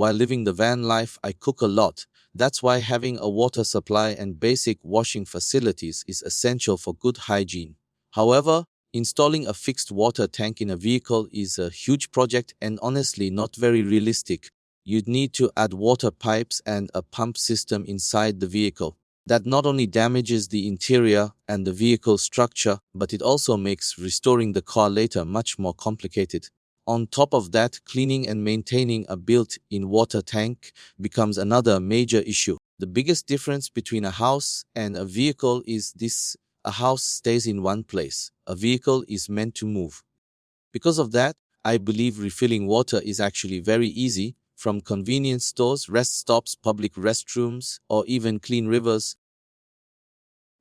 While living the van life, I cook a lot. That's why having a water supply and basic washing facilities is essential for good hygiene. However, installing a fixed water tank in a vehicle is a huge project and honestly not very realistic. You'd need to add water pipes and a pump system inside the vehicle. That not only damages the interior and the vehicle structure, but it also makes restoring the car later much more complicated. On top of that, cleaning and maintaining a built-in water tank becomes another major issue. The biggest difference between a house and a vehicle is this: a house stays in one place. A vehicle is meant to move. Because of that, I believe refilling water is actually very easy, from convenience stores, rest stops, public restrooms, or even clean rivers.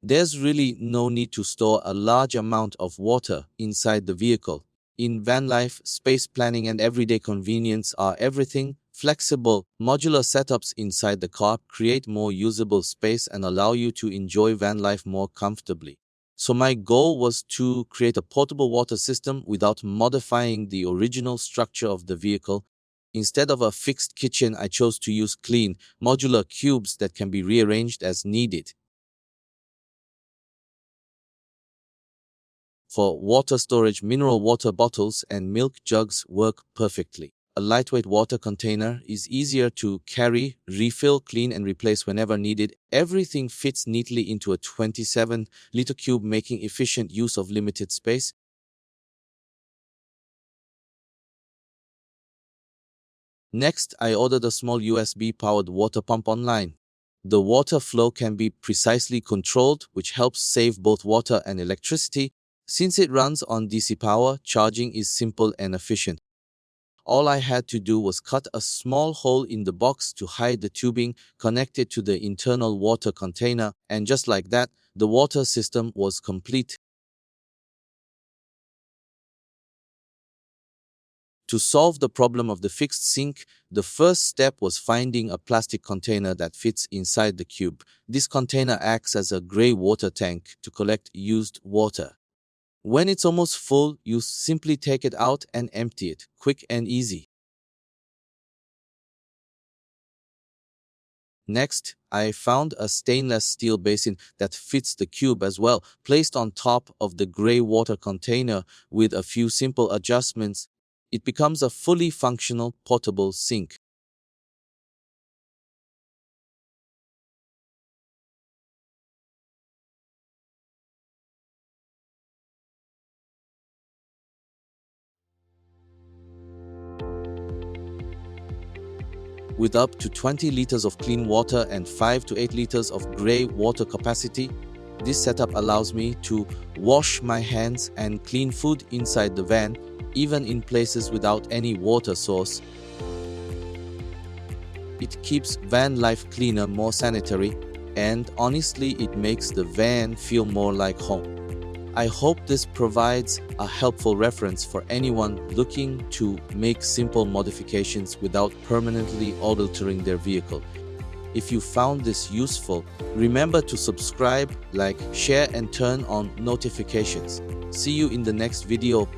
There's really no need to store a large amount of water inside the vehicle. In van life, space planning and everyday convenience are everything. Flexible, modular setups inside the car create more usable space and allow you to enjoy van life more comfortably. So my goal was to create a portable water system without modifying the original structure of the vehicle. Instead of a fixed kitchen, I chose to use clean, modular cubes that can be rearranged as needed. For water storage, mineral water bottles and milk jugs work perfectly. A lightweight water container is easier to carry, refill, clean, and replace whenever needed. Everything fits neatly into a 27-liter cube, making efficient use of limited space. Next, I ordered a small USB-powered water pump online. The water flow can be precisely controlled, which helps save both water and electricity. Since it runs on DC power, charging is simple and efficient. All I had to do was cut a small hole in the box to hide the tubing connected to the internal water container, and just like that, the water system was complete. To solve the problem of the fixed sink, the first step was finding a plastic container that fits inside the cube. This container acts as a gray water tank to collect used water. When it's almost full, you simply take it out and empty it, quick and easy. Next, I found a stainless steel basin that fits the cube as well. Placed on top of the gray water container with a few simple adjustments, it becomes a fully functional portable sink. With up to 20 liters of clean water and 5 to 8 liters of gray water capacity, this setup allows me to wash my hands and clean food inside the van, even in places without any water source. It keeps van life cleaner, more sanitary, and honestly, it makes the van feel more like home. I hope this provides a helpful reference for anyone looking to make simple modifications without permanently altering their vehicle. If you found this useful, remember to subscribe, like, share, and turn on notifications. See you in the next video.